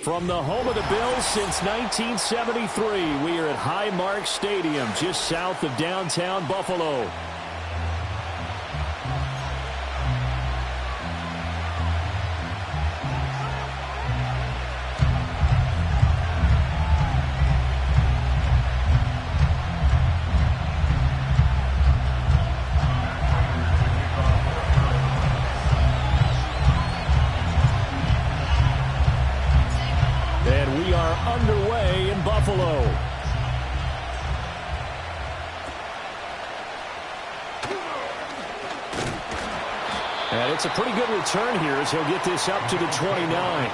From the home of the Bills since 1973, we are at Highmark Stadium, just south of downtown Buffalo. And we are underway in Buffalo. And it's a pretty good return here as he'll get this up to the 29.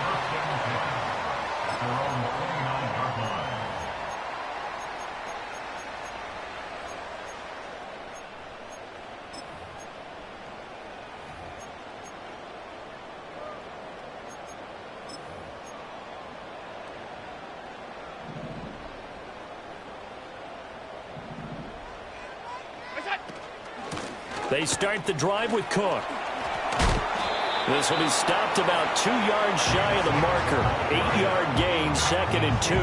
They start the drive with Cook. This will be stopped about 2 yards shy of the marker. 8-yard gain, 2nd and 2.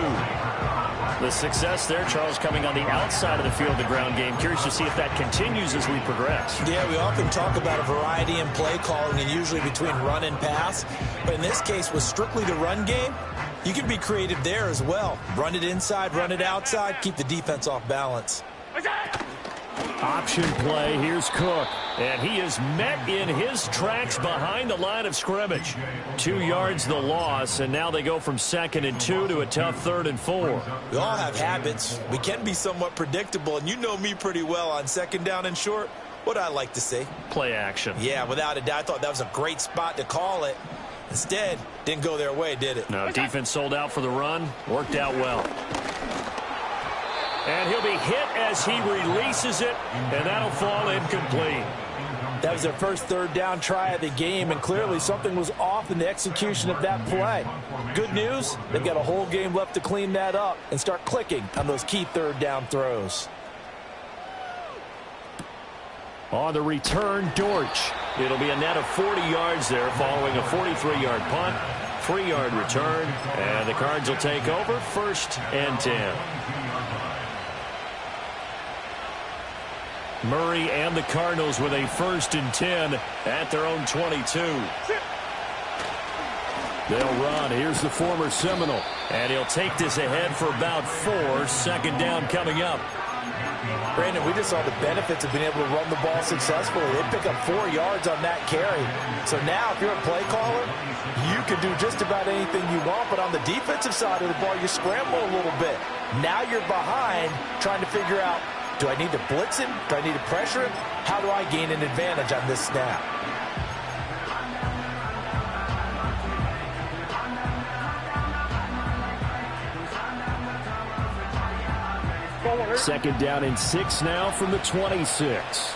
The success there, Charles, coming on the outside of the field, the ground game. Curious to see if that continues as we progress. Yeah, we often talk about a variety in play calling and usually between run and pass. But in this case, with strictly the run game, you can be creative there as well. Run it inside, run it outside, keep the defense off balance. Option play, here's Cook. And he is met in his tracks behind the line of scrimmage. 2 yards the loss, and now they go from 2nd and 2 to a tough 3rd and 4. We all have habits. We can be somewhat predictable, and you know me pretty well on 2nd down and short. What I like to see? Play action. Yeah, without a doubt, I thought that was a great spot to call it. Instead, didn't go their way, did it? No, defense sold out for the run. Worked out well. And he'll be hit as he releases it, and that'll fall incomplete. That was their first 3rd down try of the game, and clearly something was off in the execution of that play. Good news, they've got a whole game left to clean that up and start clicking on those key 3rd down throws. On the return, Dortch. It'll be a net of 40 yards there following a 43-yard punt, 3-yard return, and the Cards will take over 1st and 10. Murray and the Cardinals with a 1st and 10 at their own 22. They'll run. Here's the former Seminole. And he'll take this ahead for about 4. 2nd down coming up. Brandon, we just saw the benefits of being able to run the ball successfully. They pick up 4 yards on that carry. So now if you're a play caller, you can do just about anything you want. But on the defensive side of the ball, you scramble a little bit. Now you're behind trying to figure out, do I need to blitz him? Do I need to pressure him? How do I gain an advantage on this snap? Second down and 6 now from the 26.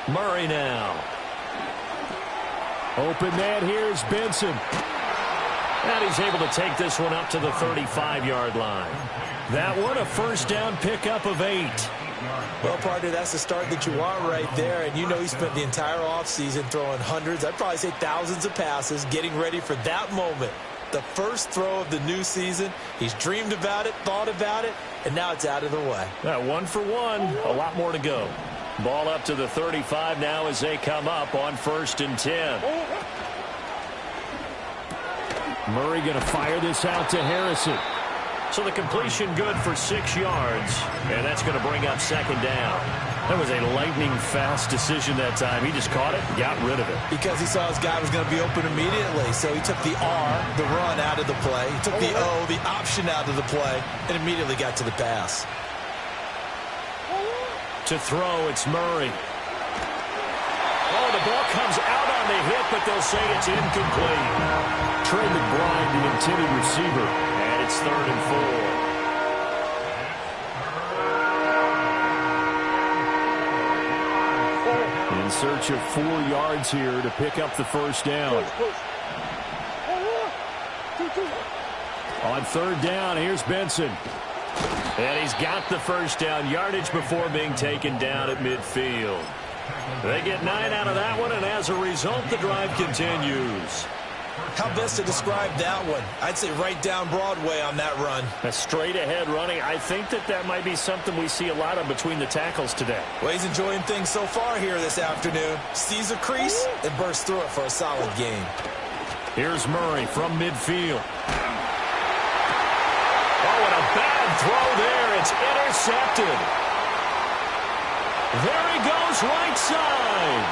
Murray now. Open man, here's Benson. And he's able to take this one up to the 35-yard line. That one, a 1st down pickup of 8. Well, partner, that's the start that you want right there. And you know he spent the entire offseason throwing hundreds, I'd probably say thousands of passes, getting ready for that moment. The first throw of the new season. He's dreamed about it, thought about it, and now it's out of the way. 1 for 1, a lot more to go. Ball up to the 35 now as they come up on 1st and 10. Murray going to fire this out to Harrison. So the completion good for 6 yards, and that's going to bring up 2nd down. That was a lightning-fast decision that time. He just caught it and got rid of it. Because he saw his guy was going to be open immediately, so he took the R, the run, out of the play. He took the O, the option, out of the play, and immediately got to the pass. To throw, it's Murray. Oh, the ball comes out on the hit, but they'll say it's incomplete. Trey McBride, the intended receiver, and it's 3rd and 4. In search of 4 yards here to pick up the 1st down. On 3rd down, here's Benson. And he's got the 1st down, yardage before being taken down at midfield. They get 9 out of that one, and as a result, the drive continues. How best to describe that one? I'd say right down Broadway on that run. A straight-ahead running. I think that might be something we see a lot of between the tackles today. Well, he's enjoying things so far here this afternoon. Sees a crease and bursts through it for a solid gain. Here's Murray from midfield. Oh, and a bad throw there. It's intercepted. There he goes right side.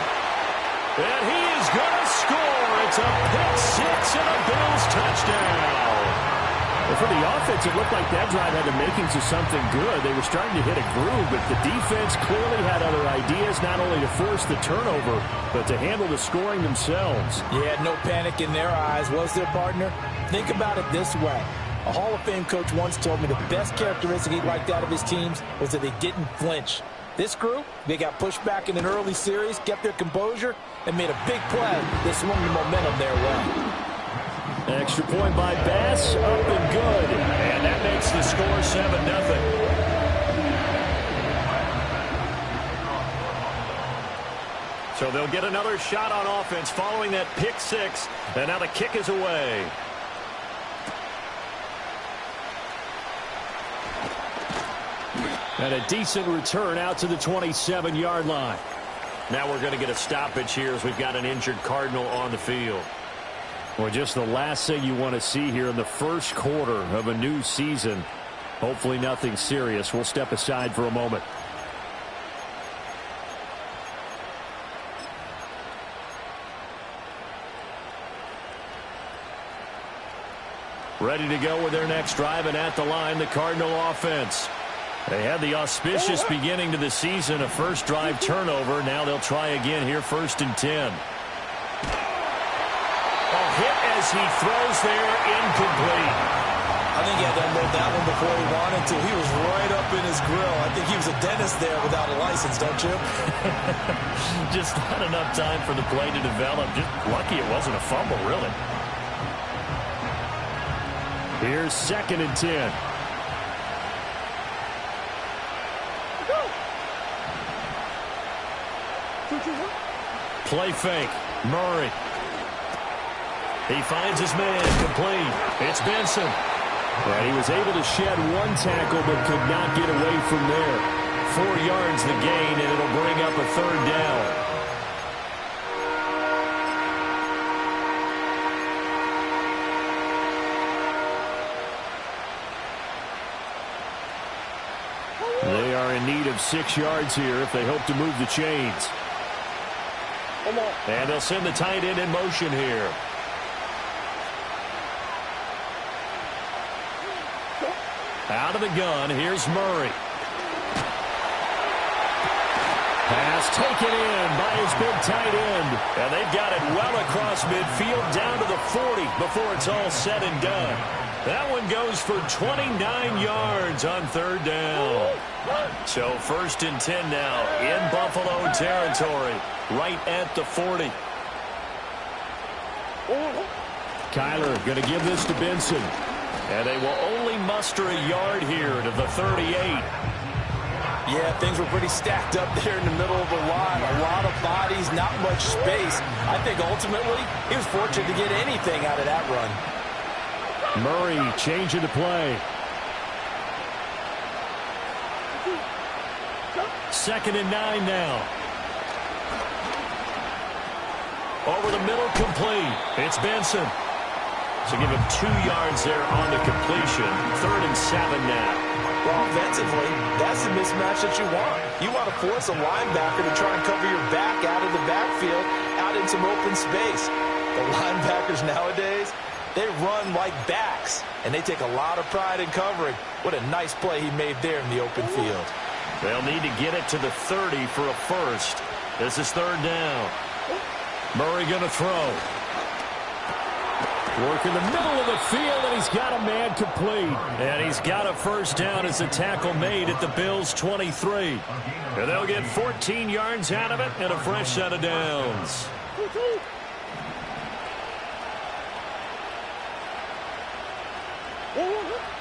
And he is going to score. It's a pick six and a Bills touchdown. Well, for the offense, it looked like that drive had the makings of something good. They were starting to hit a groove, but the defense clearly had other ideas, not only to force the turnover, but to handle the scoring themselves. Yeah, no panic in their eyes, was there, partner? Think about it this way. A Hall of Fame coach once told me the best characteristic he liked out of his teams was that they didn't flinch. This group, they got pushed back in an early series, kept their composure, and made a big play that swung the momentum their way. Extra point by Bass, up and good. And that makes the score 7-0. So they'll get another shot on offense following that pick six. And now the kick is away. And a decent return out to the 27-yard line. Now we're going to get a stoppage here as we've got an injured Cardinal on the field. Well, just the last thing you want to see here in the first quarter of a new season. Hopefully nothing serious. We'll step aside for a moment. Ready to go with their next drive, and at the line, the Cardinal offense. They had the auspicious beginning to the season, a first drive turnover. Now they'll try again here, 1st and 10. A hit as he throws there, incomplete. I think he had to unload that one before he wanted to. He was right up in his grill. I think he was a dentist there without a license, don't you? Just not enough time for the play to develop. Just lucky it wasn't a fumble, really. Here's 2nd and 10. Play fake. Murray. He finds his man. Complete. It's Benson. And he was able to shed one tackle but could not get away from there. 4 yards the gain, and it'll bring up a 3rd down. They are in need of 6 yards here if they hope to move the chains. And they'll send the tight end in motion here. Out of the gun, here's Murray. Pass taken in by his big tight end. And they've got it well across midfield down to the 40 before it's all said and done. That one goes for 29 yards on 3rd down. So 1st and 10 now in Buffalo territory, right at the 40. Kyler going to give this to Benson. And they will only muster a yard here to the 38. Yeah, things were pretty stacked up there in the middle of the line. A lot of bodies, not much space. I think ultimately he was fortunate to get anything out of that run. Murray changing the play. 2nd and 9 now. Over the middle, complete. It's Benson. So give him 2 yards there on the completion. 3rd and 7 now. Well, offensively, that's the mismatch that you want. You want to force a linebacker to try and cover your back out of the backfield, out in some open space. The linebackers nowadays, they run like backs, and they take a lot of pride in covering. What a nice play he made there in the open field. They'll need to get it to the 30 for a first. This is 3rd down. Murray going to throw. Work in the middle of the field, and he's got a man complete. And he's got a 1st down as a tackle made at the Bills' 23. And they'll get 14 yards out of it and a fresh set of downs.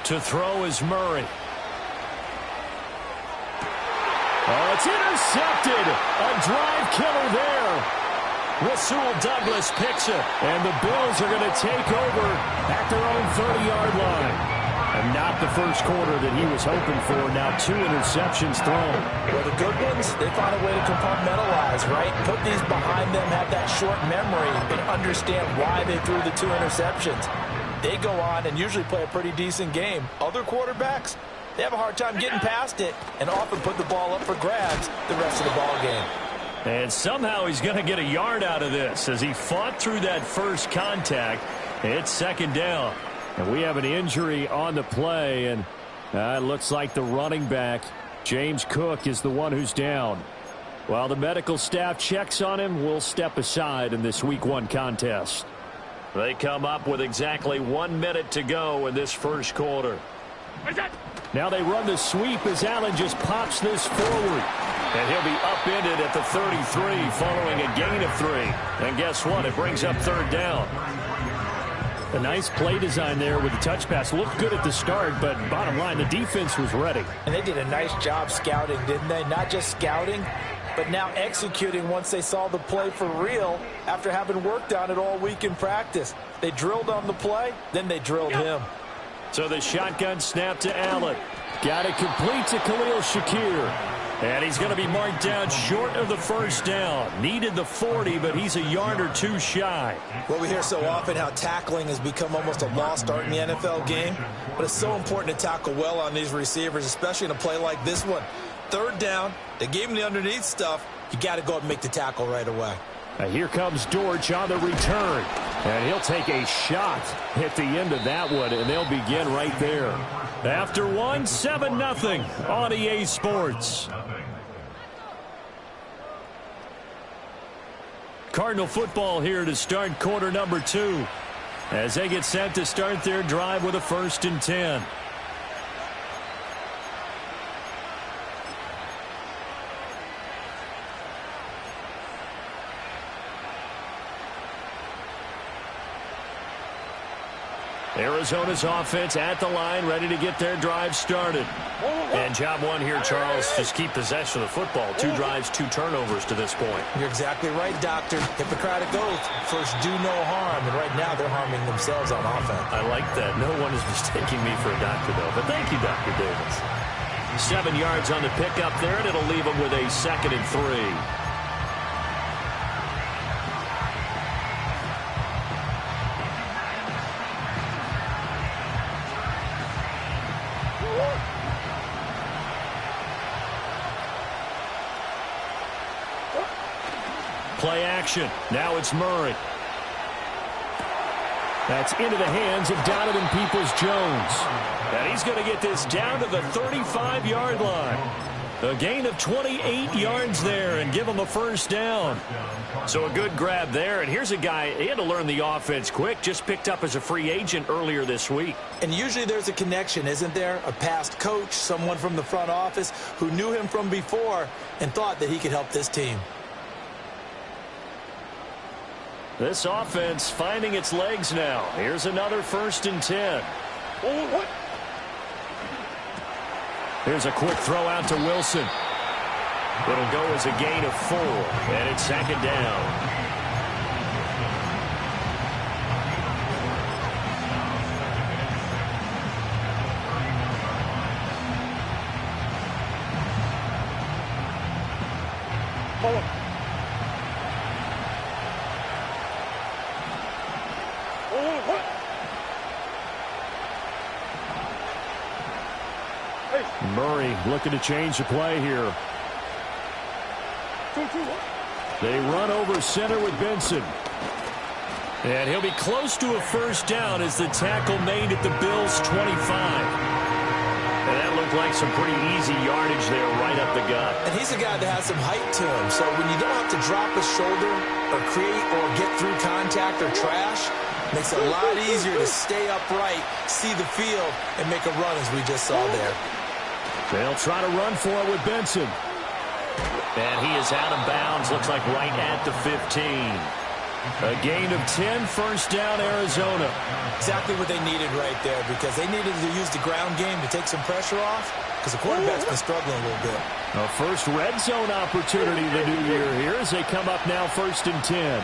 To throw is Murray. Oh, it's intercepted. A drive killer there. Rasul Douglas picks it. And the Bills are going to take over at their own 30-yard line. And not the first quarter that he was hoping for. Now 2 interceptions thrown. Well, the good ones, they find a way to compartmentalize, right? Put these behind them, have that short memory, and understand why they threw the 2 interceptions. They go on and usually play a pretty decent game. Other quarterbacks, they have a hard time getting past it and often put the ball up for grabs the rest of the ball game. And somehow he's going to get a yard out of this as he fought through that first contact. It's second down. And we have an injury on the play, and it looks like the running back, James Cook, is the one who's down. While the medical staff checks on him, we'll step aside in this Week 1 contest. They come up with exactly 1 minute to go in this first quarter. Now they run the sweep as Allen just pops this forward. And he'll be upended at the 33 following a gain of 3. And guess what? It brings up third down. A nice play design there with the touch pass. Looked good at the start, but bottom line, the defense was ready. And they did a nice job scouting, didn't they? Not just scouting, but now executing once they saw the play for real after having worked on it all week in practice. They drilled on the play, then they drilled him. So the shotgun snap to Allen. Got it complete to Khalil Shakir. And he's going to be marked down short of the first down. Needed the 40, but he's a yard or 2 shy. Well, we hear so often how tackling has become almost a lost art in the NFL game. But it's so important to tackle well on these receivers, especially in a play like this one. Third down, they gave him the underneath stuff. You got to go and make the tackle right away. Here comes Dortch on the return. And he'll take a shot at the end of that one, and they'll begin right there. After 1, 7-0 on EA Sports. Cardinal football here to start quarter number 2 as they get set to start their drive with a 1st and 10. Arizona's offense at the line, ready to get their drive started. And job 1 here, Charles, just keep possession of the football. 2 drives, 2 turnovers to this point. You're exactly right, Doctor. Hippocratic oath. First, do no harm. And right now, they're harming themselves on offense. I like that. No one is mistaking me for a doctor, though. But thank you, Dr. Davis. 7 yards on the pickup there, and it'll leave them with a 2nd and 3. Play action. Now it's Murray. That's into the hands of Donovan Peoples-Jones. And he's going to get this down to the 35-yard line. A gain of 28 yards there and give him a 1st down. So a good grab there. And here's a guy, he had to learn the offense quick, just picked up as a free agent earlier this week. And usually there's a connection, isn't there? A past coach, someone from the front office who knew him from before and thought that he could help this team. This offense finding its legs now. Here's another 1st and 10. Here's a quick throw out to Wilson. It'll go as a gain of 4, and it's 2nd down. Murray looking to change the play here. They run over center with Benson. And he'll be close to a 1st down as the tackle made at the Bills' 25. And that looked like some pretty easy yardage there right up the gut. And he's a guy that has some height to him. So when you don't have to drop a shoulder or create or get through contact or trash, it makes it a lot easier to stay upright, see the field, and make a run as we just saw there. They'll try to run for it with Benson. And he is out of bounds, looks like right at the 15. A gain of 10, first down, Arizona. Exactly what they needed right there, because they needed to use the ground game to take some pressure off, because the quarterback's been struggling a little bit. A first red zone opportunity the new year here as they come up now 1st and 10.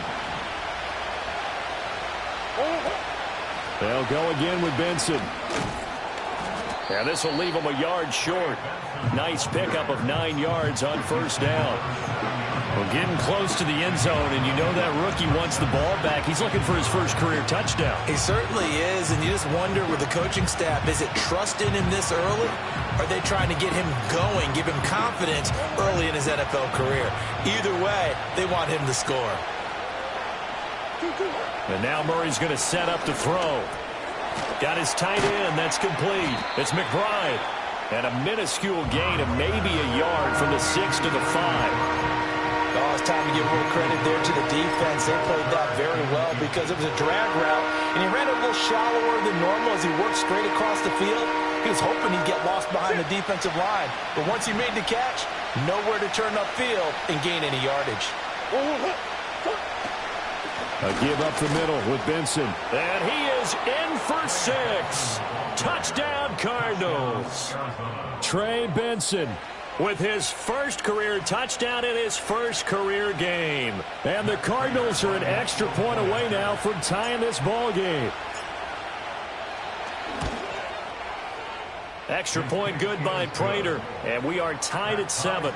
They'll go again with Benson. And this will leave them a yard short. Nice pickup of 9 yards on first down. Well, getting close to the end zone, and you know that rookie wants the ball back. He's looking for his first career touchdown. He certainly is, and you just wonder with the coaching staff, is it trust in him this early? Or are they trying to get him going, give him confidence early in his NFL career? Either way, they want him to score. And now Murray's going to set up to throw. Got his tight end. That's complete. It's McBride. And a minuscule gain of maybe a yard from the 6 to the 5. Oh, it's time to give more credit there to the defense. They played that very well because it was a drag route, and he ran a little shallower than normal as he worked straight across the field. He was hoping he'd get lost behind the defensive line, but once he made the catch, nowhere to turn upfield and gain any yardage. A give up the middle with Benson. And he is in for 6. Touchdown, Cardinals. Trey Benson with his first career touchdown in his first career game. And the Cardinals are an extra point away now from tying this ball game. Extra point good by Prater. And we are tied at 7.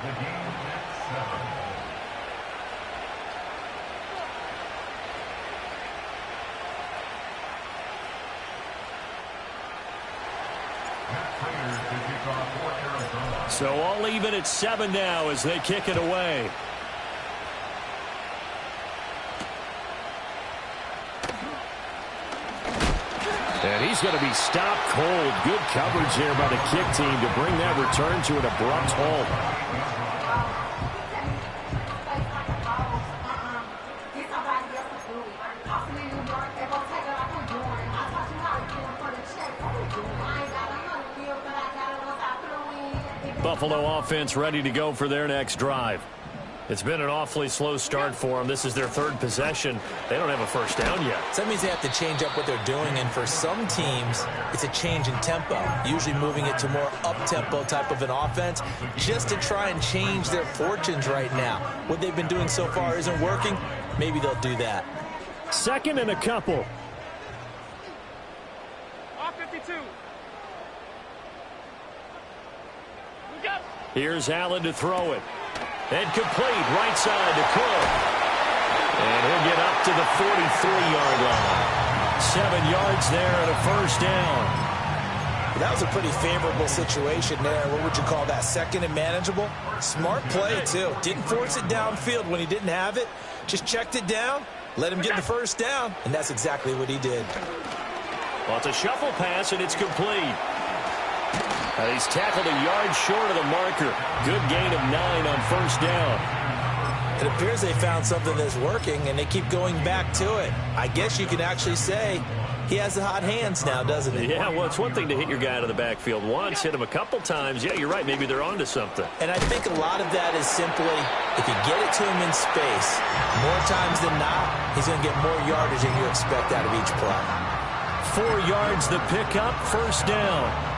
So all even at 7 now as they kick it away. And he's going to be stopped cold. Good coverage there by the kick team to bring that return to an abrupt halt. Buffalo offense ready to go for their next drive. It's been an awfully slow start for them. This is their 3rd possession. They don't have a first down yet. So that means they have to change up what they're doing, and for some teams, it's a change in tempo, usually moving it to more up-tempo type of an offense just to try and change their fortunes right now. What they've been doing so far isn't working. Maybe they'll do that. 2nd and a couple. Here's Allen to throw it. And complete, right side to Cook. And he'll get up to the 43-yard line. 7 yards there and a first down. That was a pretty favorable situation there. What would you call that? 2nd and manageable? Smart play, too. Didn't force it downfield when he didn't have it. Just checked it down, let him get the first down, and that's exactly what he did. Well, it's a shuffle pass, and it's complete. He's tackled a yard short of the marker. Good gain of 9 on first down. It appears they found something that's working, and they keep going back to it. I guess you could actually say he has the hot hands now, doesn't he? Yeah, well, it's one thing to hit your guy out of the backfield once, hit him a couple times. Yeah, you're right. Maybe they're onto something. And I think a lot of that is simply if you get it to him in space, more times than not, he's going to get more yardage than you expect out of each play. 4 yards the pickup, first down.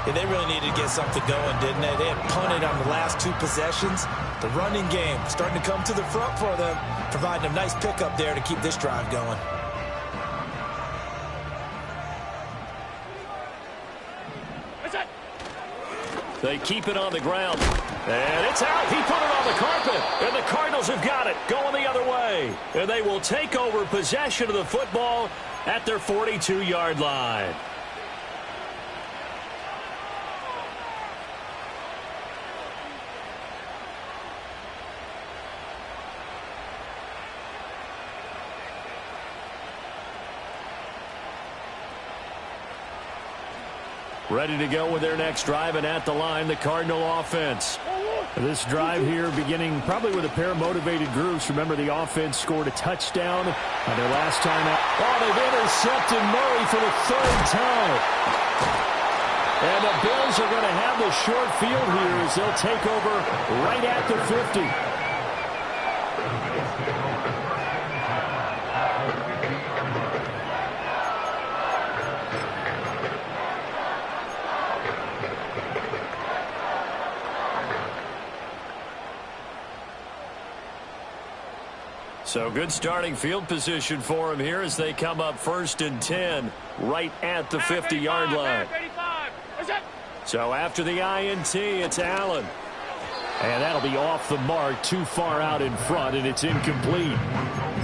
Yeah, they really needed to get something going, didn't they? They had punted on the last 2 possessions. The running game starting to come to the front for them, providing a nice pickup there to keep this drive going. They keep it on the ground. And it's out. He put it on the carpet. And the Cardinals have got it. Going the other way. And they will take over possession of the football at their 42-yard line. Ready to go with their next drive, and at the line, the Cardinal offense. This drive here beginning probably with a pair of motivated groups. Remember, the offense scored a touchdown on their last time out. Oh, they've intercepted Murray for the 3rd time. And the Bills are going to have the short field here as they'll take over right at the 50. So good starting field position for him here as they come up 1st and 10 right at the 50-yard line. So after the INT, it's Allen. And that'll be off the mark, too far out in front, and it's incomplete.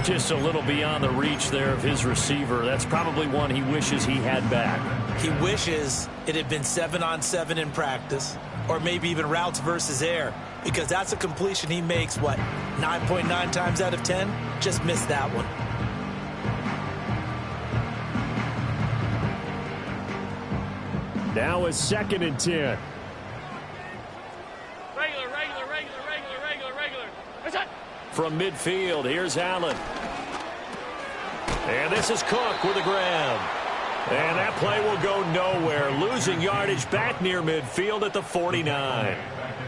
Just a little beyond the reach there of his receiver. That's probably one he wishes he had back. He wishes it had been 7-on-7 in practice, or maybe even routes versus air, because that's a completion he makes, 9.9 times out of 10? Just missed that one. Now it's 2nd and 10. From midfield, here's Allen. And this is Cook with a grab. And that play will go nowhere. Losing yardage back near midfield at the 49.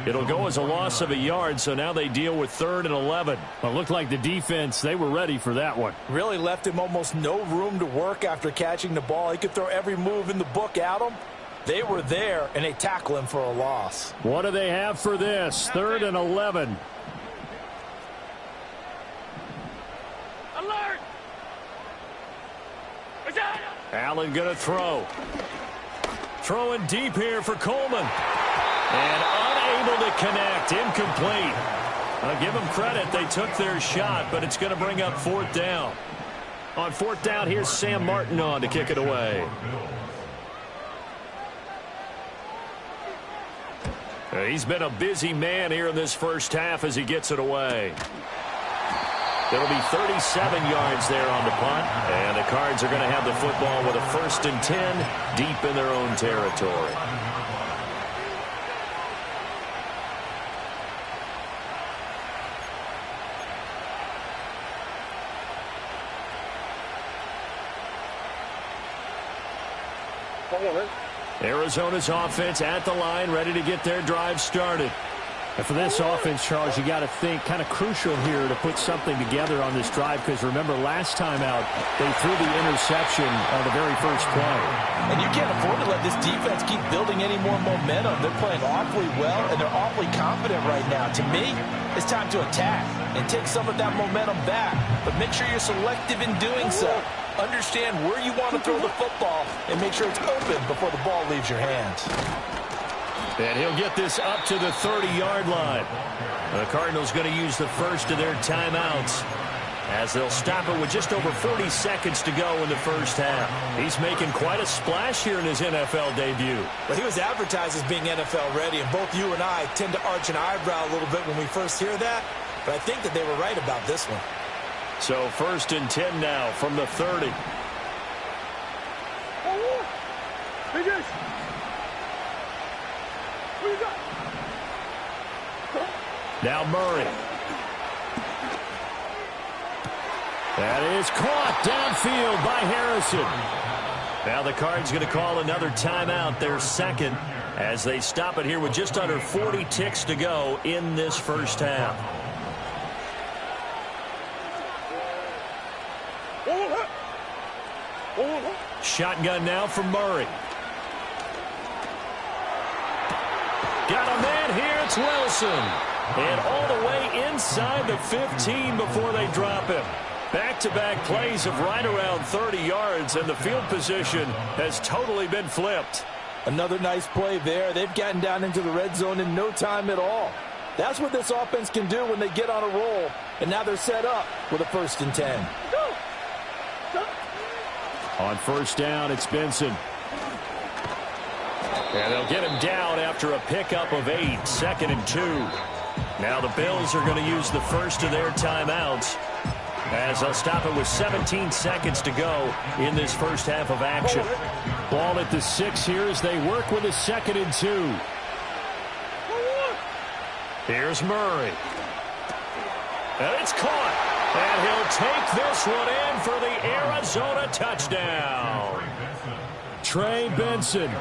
It'll go as a loss of a yard, so now they deal with 3rd and 11. Well, it looked like the defense, they were ready for that one. Really left him almost no room to work after catching the ball. He could throw every move in the book at him. They were there, and they tackle him for a loss. What do they have for this? 3rd and 11. Allen going to throw. Throwing deep here for Coleman. And unable to connect. Incomplete. I'll give them credit. They took their shot, but it's going to bring up 4th down. On 4th down, here's Sam Martin on to kick it away. He's been a busy man here in this first half as he gets it away. It'll be 37 yards there on the punt. And the Cards are going to have the football with a 1st and 10 deep in their own territory. Arizona's offense at the line, ready to get their drive started. And for this offense, Charles, you got to think kind of crucial here to put something together on this drive, because remember last time out they threw the interception on the very first play. And you can't afford to let this defense keep building any more momentum. They're playing awfully well, and they're awfully confident right now. To me, it's time to attack and take some of that momentum back. But make sure you're selective in doing so. Understand where you want to throw the football and make sure it's open before the ball leaves your hands. And he'll get this up to the 30-yard line. The Cardinals going to use the first of their timeouts as they'll stop it with just over 40 seconds to go in the first half. He's making quite a splash here in his NFL debut. Well, he was advertised as being NFL ready, and both you and I tend to arch an eyebrow a little bit when we first hear that, but I think that they were right about this one. So 1st and 10 now from the 30. Now Murray. That is caught downfield by Harrison. Now the Cards going to call another timeout, their second, as they stop it here with just under 40 ticks to go in this first half. Shotgun now from Murray. Got a man here, it's Wilson. And all the way inside the 15 before they drop him. Back-to-back plays of right around 30 yards, and the field position has totally been flipped. Another nice play there. They've gotten down into the red zone in no time at all. That's what this offense can do when they get on a roll. And now they're set up with a 1st and 10. On 1st down, it's Benson. And they'll get him down after a pickup of 8, 2nd and 2. Now the Bills are going to use the first of their timeouts as they'll stop it with 17 seconds to go in this first half of action. Ball at the 6 here as they work with a 2nd and 2. Here's Murray. And it's caught. And he'll take this one in for the Arizona touchdown. Trey Benson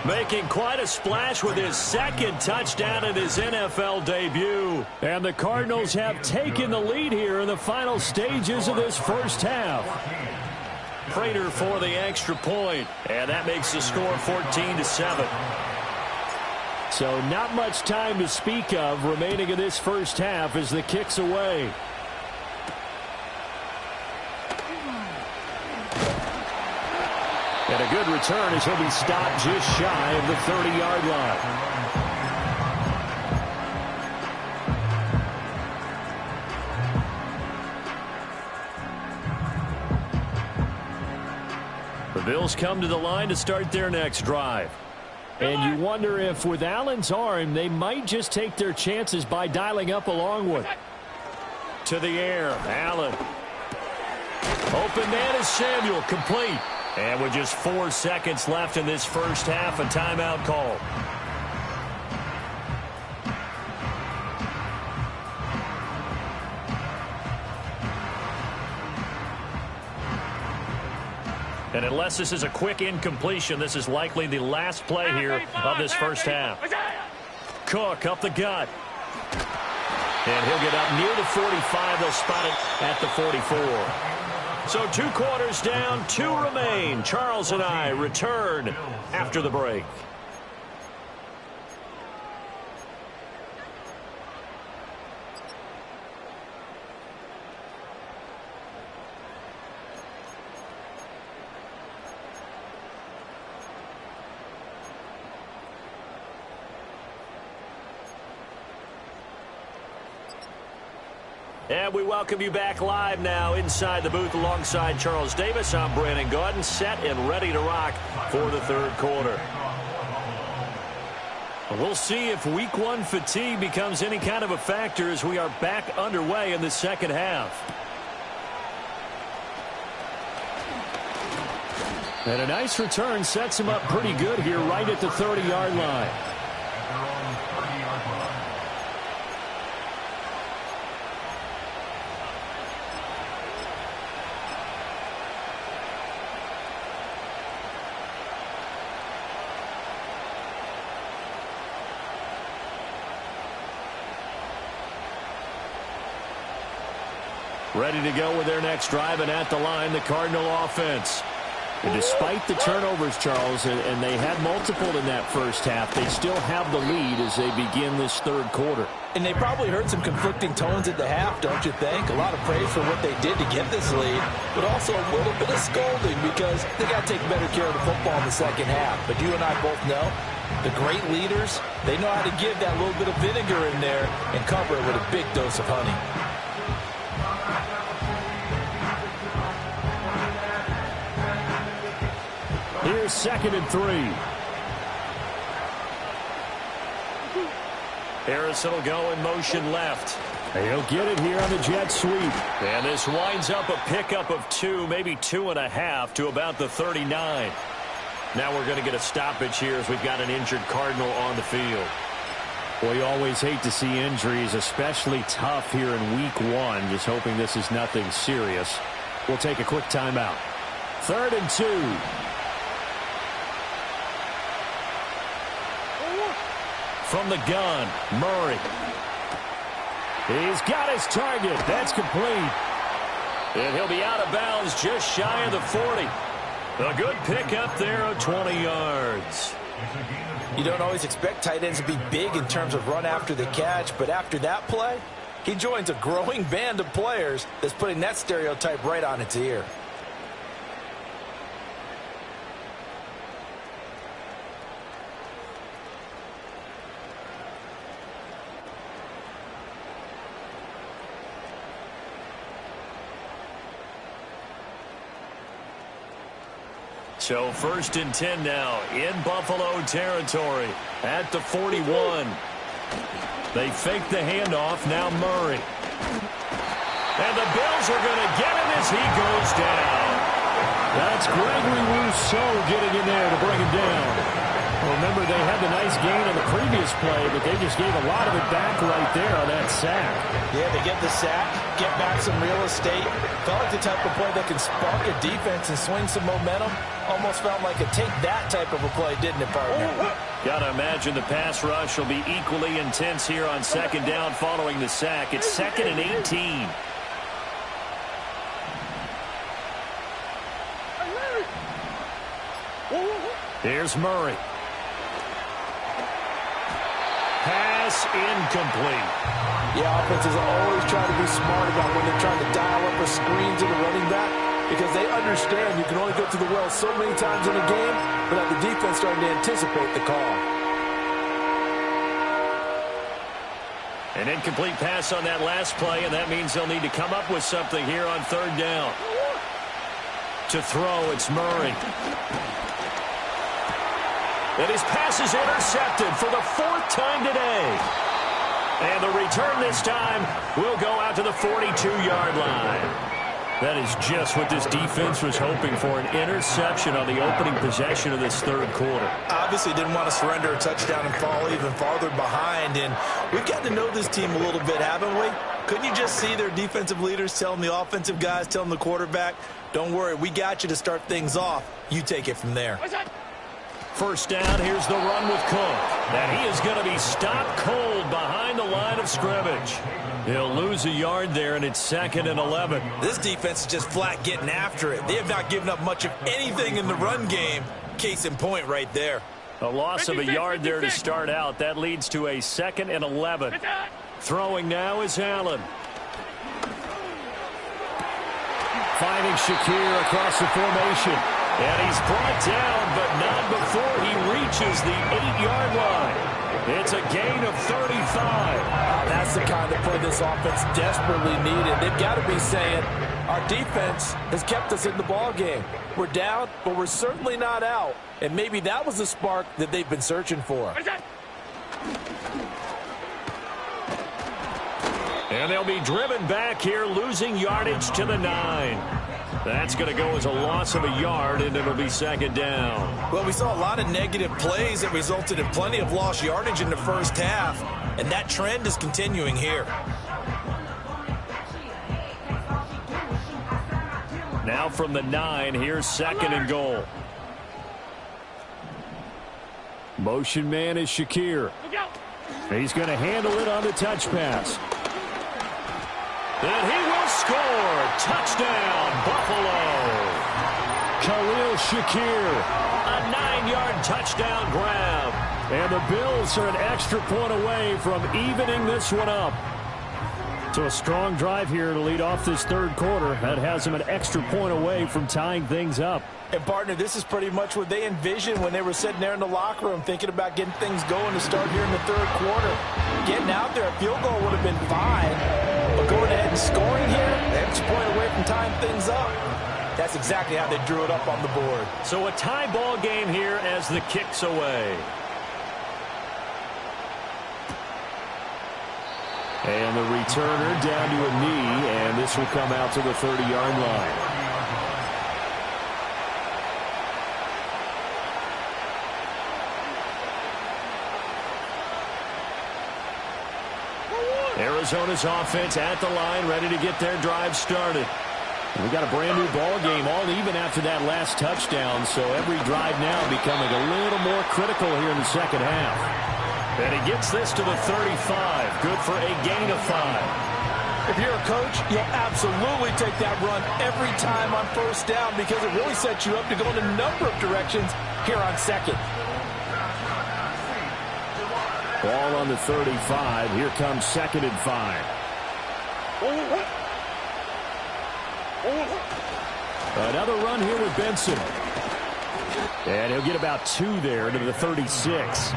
making quite a splash with his 2nd touchdown in his NFL debut. And the Cardinals have taken the lead here in the final stages of this first half. Prater for the extra point, and that makes the score 14-7. So not much time to speak of remaining in this first half as the kick's away. And a good return as he'll be stopped just shy of the 30-yard line. The Bills come to the line to start their next drive. And you wonder if with Allen's arm, they might just take their chances by dialing up a long one. To the air, Allen. Open man is Samuel, complete. And with just 4 seconds left in this first half, a timeout call. And unless this is a quick incompletion, this is likely the last play here of this first half. Cook up the gut. And he'll get up near the 45. They'll spot it at the 44. So 2 quarters down, 2 remain. Charles and I return after the break. And we welcome you back live now inside the booth alongside Charles Davis. I'm Brandon Gaudin, set and ready to rock for the third quarter. We'll see if week 1 fatigue becomes any kind of a factor as we are back underway in the second half. And a nice return sets him up pretty good here right at the 30-yard line. Ready to go with their next drive, and at the line, the Cardinal offense. And despite the turnovers, Charles, and they had multiple in that first half, they still have the lead as they begin this third quarter. And they probably heard some conflicting tones at the half, don't you think? A lot of praise for what they did to get this lead, but also a little bit of scolding because they got to take better care of the football in the second half. But you and I both know the great leaders, they know how to give that little bit of vinegar in there and cover it with a big dose of honey. Here's 2nd and 3. Harrison will go in motion left. He'll get it here on the jet sweep. And this winds up a pickup of 2, maybe 2.5 to about the 39. Now we're going to get a stoppage here as we've got an injured Cardinal on the field. Well, you always hate to see injuries, especially tough here in week 1. Just hoping this is nothing serious. We'll take a quick timeout. 3rd and 2. From the gun, Murray. He's got his target. That's complete. And he'll be out of bounds just shy of the 40. A good pickup there of 20 yards. You don't always expect tight ends to be big in terms of run after the catch, but after that play, he joins a growing band of players that's putting that stereotype right on its ear. So 1st and 10 now in Buffalo territory at the 41. They fake the handoff. Now Murray. And the Bills are going to get him as he goes down. That's Gregory Rousseau getting in there to bring him down. Remember, they had the nice gain on the previous play, but they just gave a lot of it back right there on that sack. Yeah, they get the sack, get back some real estate. Felt like the type of play that can spark a defense and swing some momentum. Almost felt like a take that type of a play, didn't it, partner? Got to imagine the pass rush will be equally intense here on 2nd down following the sack. It's 2nd and 18. Here's Murray. Pass incomplete. Yeah, offenses always try to be smart about when they're trying to dial up a screen to the running back. because they understand you can only go to the well so many times in a game without the defense starting to anticipate the call. An incomplete pass on that last play, and that means they'll need to come up with something here on third down. To throw, it's Murray. And his pass is intercepted for the 4th time today. And the return this time will go out to the 42-yard line. That is just what this defense was hoping for, an interception on the opening possession of this third quarter. Obviously didn't want to surrender a touchdown and fall even farther behind. And we've gotten to know this team a little bit, haven't we? Couldn't you just see their defensive leaders telling the offensive guys, telling the quarterback, don't worry, we got you to start things off. You take it from there. First down, here's the run with Cook. And he is going to be stopped cold behind the line of scrimmage. He'll lose a yard there, and it's 2nd and 11. This defense is just flat getting after it. They have not given up much of anything in the run game. Case in point right there. A loss of a yard there to start out. That leads to a 2nd and 11. Throwing now is Allen. Finding Shakir across the formation. And he's brought down, but not before he reaches the 8-yard line. It's a gain of 35. That's the kind of play this offense desperately needed. They've got to be saying, our defense has kept us in the ball game. We're down, but we're certainly not out. And maybe that was the spark that they've been searching for. And they'll be driven back here, losing yardage to the 9. That's going to go as a loss of a yard, and it'll be 2nd down. Well, we saw a lot of negative plays that resulted in plenty of lost yardage in the first half, and that trend is continuing here. Now from the 9, here's 2nd and goal. Motion man is Shakir. He's going to handle it on the touch pass. And he will score. Touchdown, Buffalo. Khalil Shakir, a 9-yard touchdown grab. And the Bills are an extra point away from evening this one up. So a strong drive here to lead off this third quarter. That has them an extra point away from tying things up. And, partner, this is pretty much what they envisioned when they were sitting there in the locker room thinking about getting things going to start here in the third quarter. Getting out there, a field goal would have been fine. But going ahead and scoring here, extra point away from tying things up. That's exactly how they drew it up on the board. So a tie ball game here as the kick's away. And the returner down to a knee, and this will come out to the 30-yard line. Arizona's offense at the line, ready to get their drive started. We got a brand new ball game, all even after that last touchdown, so every drive now becoming a little more critical here in the second half. And he gets this to the 35, good for a gain of 5. If you're a coach, you'll absolutely take that run every time on first down because it really sets you up to go in a number of directions here on second. Ball on the 35. Here comes 2nd and 5. Another run here with Benson. And he'll get about 2 there to the 36.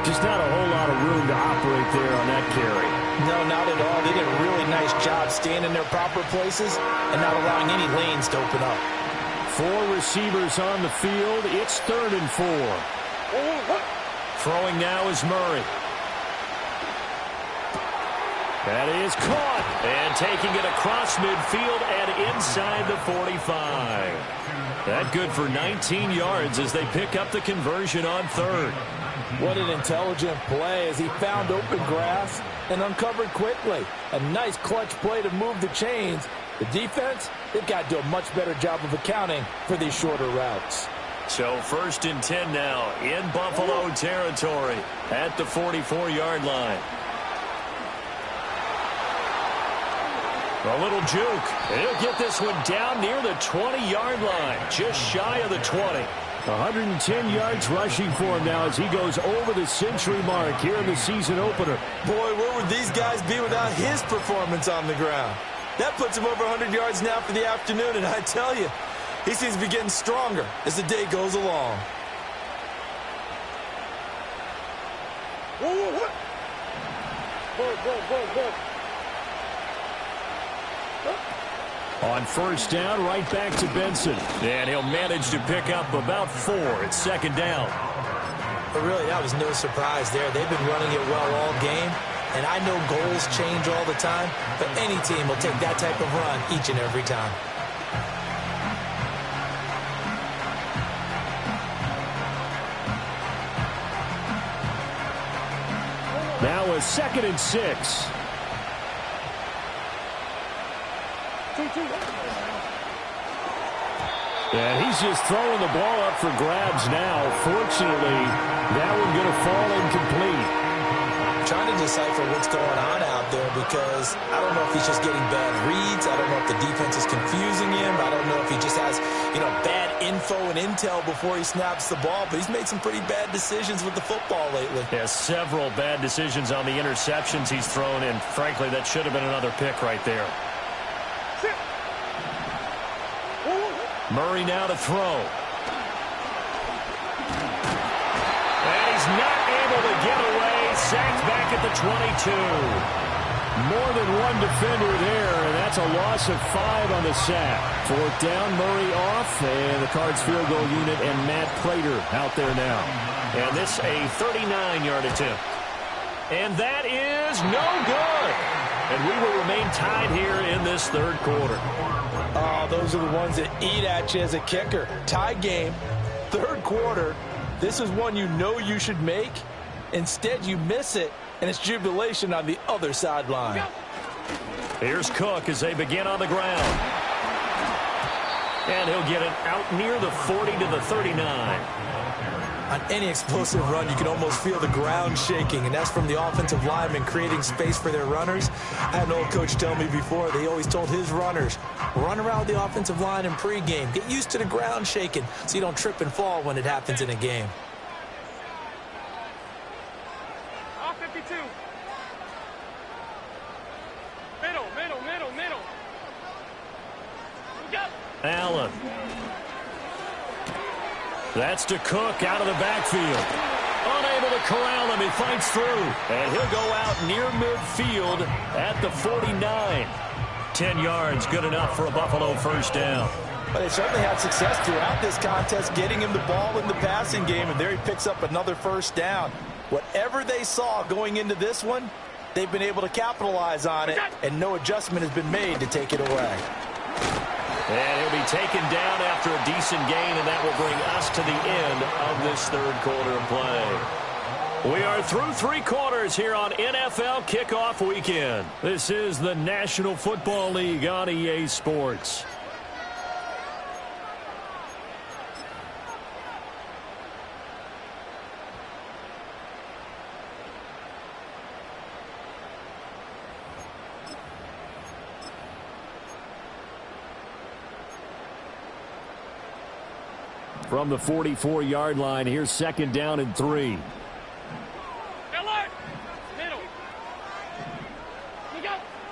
Just not a whole lot of room to operate there on that carry. No, not at all. They did a really nice job staying in their proper places and not allowing any lanes to open up. 4 receivers on the field. It's 3rd and 4. Throwing now is Murray. That is caught. And taking it across midfield and inside the 45. That good for 19 yards as they pick up the conversion on 3rd. What an intelligent play as he found open grass and uncovered quickly. A nice clutch play to move the chains. The defense, they've got to do a much better job of accounting for these shorter routes. So 1st and 10 now in Buffalo territory at the 44-yard line. A little juke. He'll get this one down near the 20-yard line, just shy of the 20. 110 yards rushing for him now as he goes over the century mark here in the season opener. Boy, where would these guys be without his performance on the ground? That puts him over 100 yards now for the afternoon, and I tell you, he seems to be getting stronger as the day goes along. On first down, right back to Benson. And he'll manage to pick up about 4 at second down. But really, that was no surprise there. They've been running it well all game. And I know goals change all the time, but any team will take that type of run each and every time. Now a 2nd and 6. And he's just throwing the ball up for grabs now. Fortunately, that one going to fall incomplete. I'm trying to decipher what's going on out there because I don't know if he's just getting bad reads. I don't know if the defense is confusing him. I don't know if he just has, bad info and intel before he snaps the ball. But he's made some pretty bad decisions with the football lately. Yeah, several bad decisions on the interceptions he's thrown in. Frankly, that should have been another pick right there. Murray now to throw. And he's not able to get away. Sacked back at the 22. More than one defender there, and that's a loss of 5 on the sack. 4th down, Murray off, and the Cards field goal unit and Matt Prater out there now. And this a 39-yard attempt. And that is no good. And we will remain tied here in this third quarter. Oh, those are the ones that eat at you as a kicker. Tie game, third quarter. This is one you know you should make. Instead, you miss it, and it's jubilation on the other sideline. Here's Cook as they begin on the ground. And he'll get it out near the 40 to the 39. On any explosive run, you can almost feel the ground shaking, and that's from the offensive linemen creating space for their runners. I had an old coach tell me before, they always told his runners, run around the offensive line in pregame. Get used to the ground shaking so you don't trip and fall when it happens in a game. Off 52. Middle. Look up. Allen. That's to Cook out of the backfield. Unable to corral him. He fights through. And he'll go out near midfield at the 49. 10 yards, good enough for a Buffalo first down. But they certainly had success throughout this contest, getting him the ball in the passing game, and there he picks up another first down. Whatever they saw going into this one, they've been able to capitalize on it, and no adjustment has been made to take it away. And he'll be taken down after a decent gain, and that will bring us to the end of this third quarter of play. We are through 3 quarters here on NFL Kickoff Weekend. This is the National Football League on EA Sports. From the 44-yard line, here's 2nd down and 3.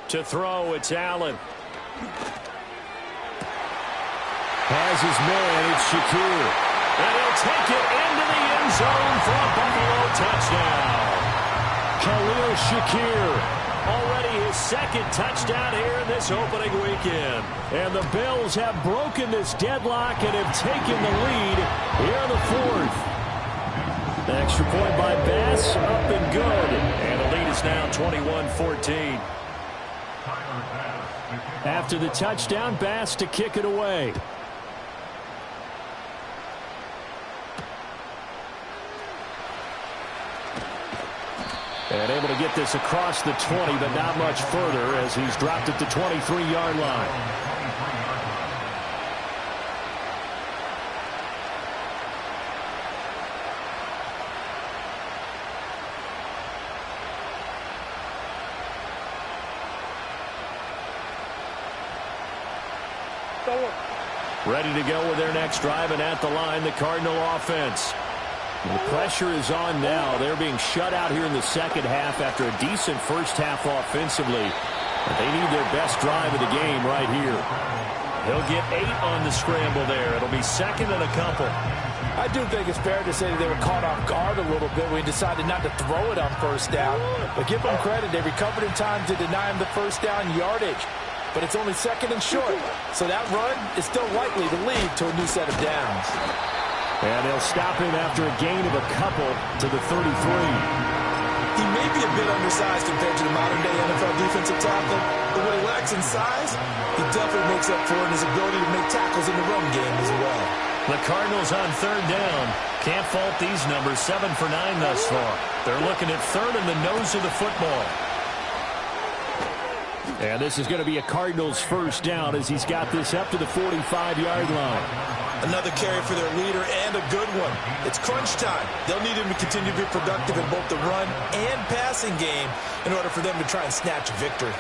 To throw, it's Allen. Has his man, it's Shakir. And he'll take it into the end zone for a Buffalo touchdown. Khalil Shakir. Already his 2nd touchdown here in this opening weekend. And the Bills have broken this deadlock and have taken the lead here in the 4th. The extra point by Bass, up and good. And the lead is now 21-14. After the touchdown, Bass to kick it away. And able to get this across the 20, but not much further as he's dropped at the 23-yard line. Ready to go with their next drive, and at the line, the Cardinal offense. The pressure is on now. They're being shut out here in the second half after a decent first half offensively. They need their best drive of the game right here. He'll get 8 on the scramble there. It'll be second and a couple. I do think it's fair to say that they were caught off guard a little bit when he decided not to throw it on first down. But give them credit. They recovered in time to deny him the first down yardage. But it's only second and short. So that run is still likely to lead to a new set of downs. And they'll stop him after a gain of a couple to the 33. He may be a bit undersized compared to the modern-day NFL defensive tackle, but what he lacks in size, he definitely makes up for in his ability to make tackles in the run game as well. The Cardinals on third down. Can't fault these numbers. 7 for 9 thus far. They're looking at third in the nose of the football. And this is going to be a Cardinals first down as he's got this up to the 45-yard line. Another carry for their leader and a good one. It's crunch time. They'll need him to continue to be productive in both the run and passing game in order for them to try and snatch a victory.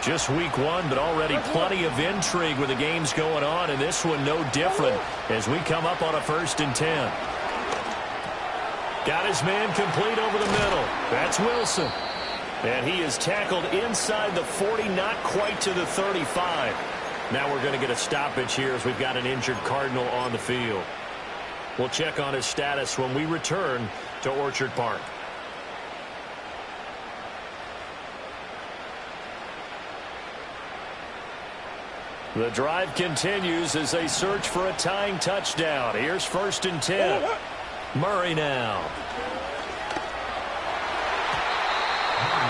Just week 1, but already plenty of intrigue with the games going on, and this one no different as we come up on a 1st and 10. Got his man complete over the middle. That's Wilson. And he is tackled inside the 40, not quite to the 35. Now we're going to get a stoppage here as we've got an injured Cardinal on the field. We'll check on his status when we return to Orchard Park. The drive continues as they search for a tying touchdown. Here's 1st and 10. Murray now.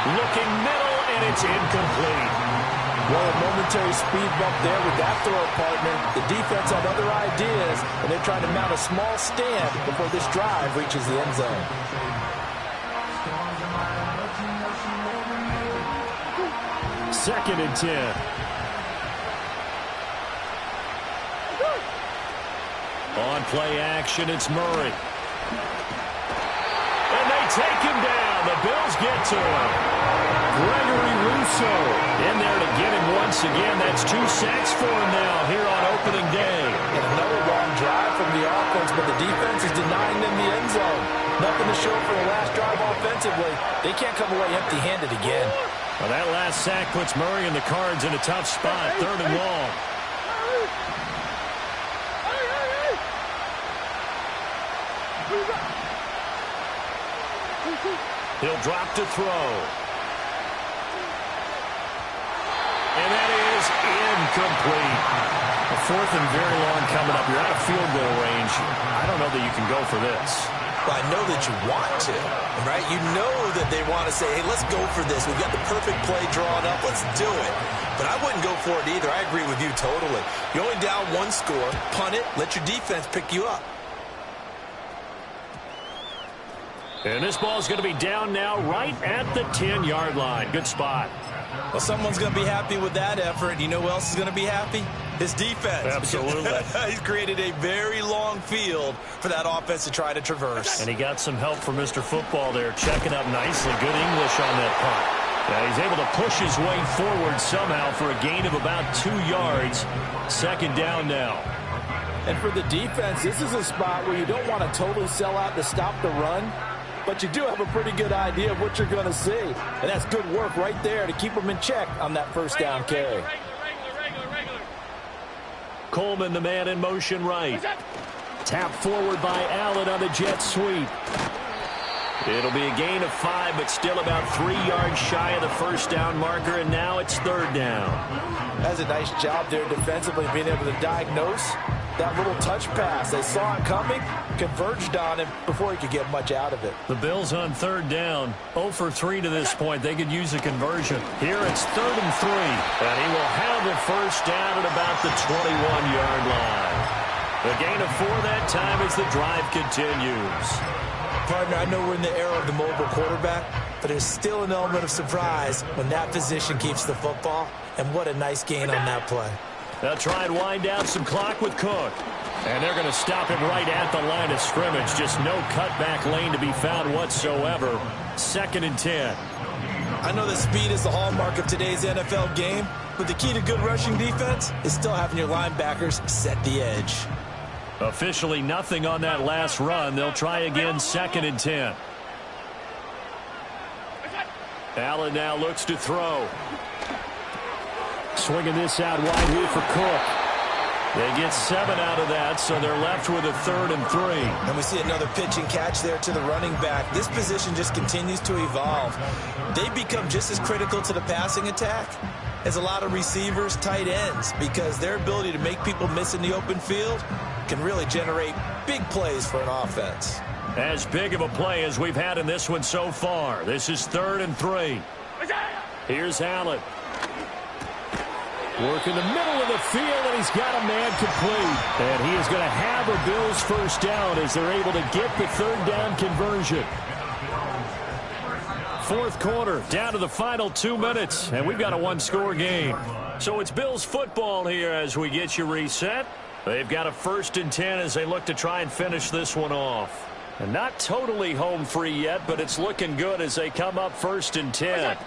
Looking middle, and it's incomplete. Well, a momentary speed bump there with that throw partner. The defense had other ideas, and they're trying to mount a small stand before this drive reaches the end zone. Second and 10. On play action, it's Murray. And they take him down. The Bills get to him. Gregory Rousseau in there to get him once again. That's 2 sacks for him now here on opening day. And another long drive from the offense, but the defense is denying them the end zone. Nothing to show for the last drive offensively. They can't come away empty-handed again. Well, that last sack puts Murray and the Cards in a tough spot. 3rd and long. He'll drop to throw. And that is incomplete. A 4th and very long coming up. You're out of field goal range. I don't know that you can go for this. Well, I know that you want to, right? You know that they want to say, hey, let's go for this. We've got the perfect play drawn up. Let's do it. But I wouldn't go for it either. I agree with you totally. You're only down 1 score. Punt it. Let your defense pick you up. And this ball is going to be down now right at the 10-yard line. Good spot. Well, someone's going to be happy with that effort. You know who else is going to be happy? His defense. Absolutely. He's created a very long field for that offense to try to traverse. And he got some help from Mr. Football there, checking up nicely. Good English on that punt. Yeah, he's able to push his way forward somehow for a gain of about 2 yards. 2nd down now. And for the defense, this is a spot where you don't want to totally sell out to stop the run, but you do have a pretty good idea of what you're going to see. And that's good work right there to keep them in check on that 1st down carry. Coleman, the man in motion right. Tap forward by Allen on the jet sweep. It'll be a gain of 5, but still about 3 yards shy of the 1st down marker, and now it's 3rd down. That's a nice job there defensively, being able to diagnose that little touch pass. They saw it coming, converged on him before he could get much out of it. The Bills on 3rd down, 0 for 3 to this point. They could use a conversion. Here it's 3rd and 3, and he will have the 1st down at about the 21-yard line. The gain of 4 that time as the drive continues. Partner, I know we're in the era of the mobile quarterback, but there's still an element of surprise when that position keeps the football, and what a nice gain on that play. They'll try and wind down some clock with Cook. And they're going to stop him right at the line of scrimmage. Just no cutback lane to be found whatsoever. 2nd and 10. I know that speed is the hallmark of today's NFL game, but the key to good rushing defense is still having your linebackers set the edge. Officially nothing on that last run. They'll try again, 2nd and 10. Allen now looks to throw. Swinging this out wide here for Cook. They get 7 out of that, so they're left with a 3rd and 3. And we see another pitch and catch there to the running back. This position just continues to evolve. They become just as critical to the passing attack as a lot of receivers, tight ends, because their ability to make people miss in the open field can really generate big plays for an offense. As big of a play as we've had in this one so far. This is 3rd and 3. Here's Allen. Working the middle of the field, and he's got a man complete. And he is going to have a Bills first down as they're able to get the 3rd down conversion. 4th quarter, down to the final 2 minutes, and we've got a 1-score game. So it's Bills football here as we get you reset. They've got a 1st and 10 as they look to try and finish this one off. And not totally home free yet, but it's looking good as they come up 1st and 10.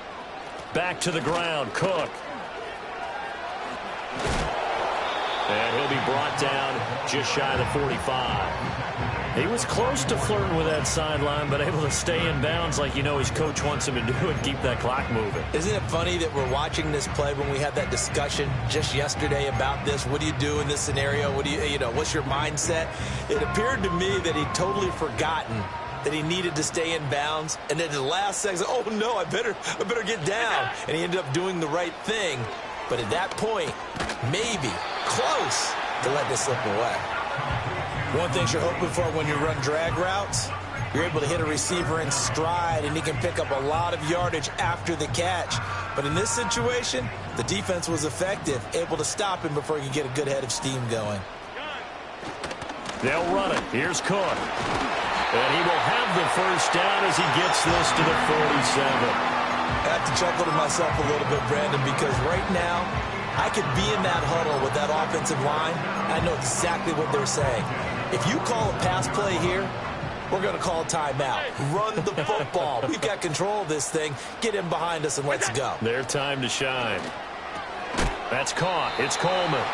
Back to the ground, Cook. And he'll be brought down just shy of the 45. He was close to flirting with that sideline, but able to stay in bounds like you know his coach wants him to do and keep that clock moving. Isn't it funny that we're watching this play when we had that discussion just yesterday about this? What do you do in this scenario? What do you know, what's your mindset? It appeared to me that he'd totally forgotten that he needed to stay in bounds, and then the last second, oh no, I better get down. And he ended up doing the right thing. But at that point, maybe close to let this slip away. One thing you're hoping for when you run drag routes, you're able to hit a receiver in stride, and he can pick up a lot of yardage after the catch. But in this situation, the defense was effective, able to stop him before he could get a good head of steam going. They'll run it. Here's Cook. And he will have the first down as he gets this to the 47. I have to chuckle to myself a little bit, Brandon, because right now I could be in that huddle with that offensive line. I know exactly what they're saying. If you call a pass play here, we're going to call a timeout. Run the football. We've got control of this thing. Get him behind us and let's go. Their time to shine. That's caught. It's Coleman.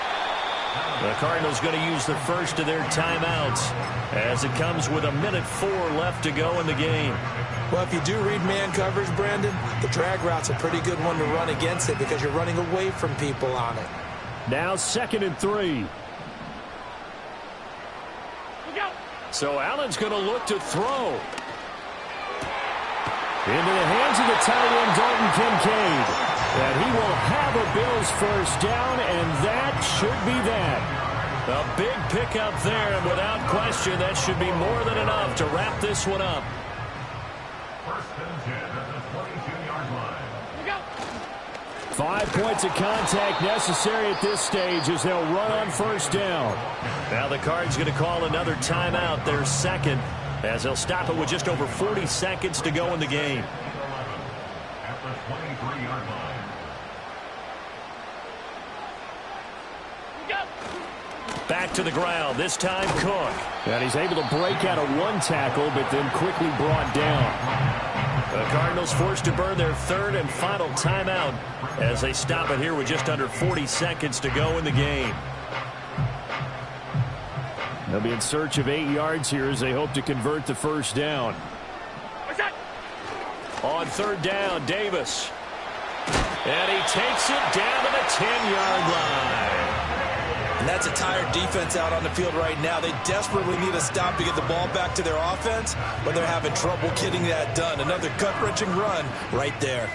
The Cardinals going to use the first of their timeouts as it comes with 1:04 left to go in the game. Well, if you do read man coverage, Brandon, the drag route's a pretty good one to run against it because you're running away from people on it. Now 2nd and 3. So Allen's going to look to throw. Into the hands of the tight end, Dalton Kincaid. And he will have a Bills first down, and that should be that. A big pickup there, and without question, that should be more than enough to wrap this one up. 5 points of contact necessary at this stage as they'll run on first down. Now the Cards going to call another timeout, their second, as they'll stop it with just over 40 seconds to go in the game. Back to the ground, this time Cook. And he's able to break out of one tackle, but then quickly brought down. The Cardinals forced to burn their 3rd and final timeout as they stop it here with just under 40 seconds to go in the game. They'll be in search of 8 yards here as they hope to convert the first down. On 3rd down, Davis. And he takes it down to the 10-yard line. And that's a tired defense out on the field right now. They desperately need a stop to get the ball back to their offense, but they're having trouble getting that done. Another gut-wrenching run right there.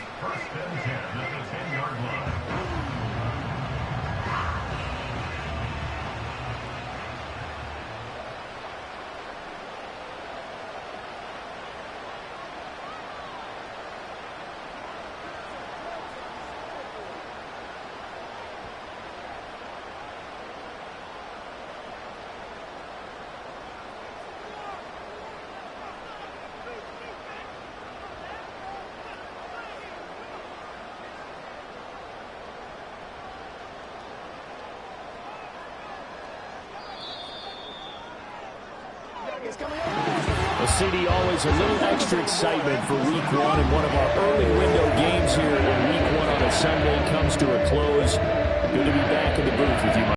A CD always a little extra excitement for week 1, and one of our early window games here in week 1 on a Sunday comes to a close. Good to be back in the booth with you, Mike.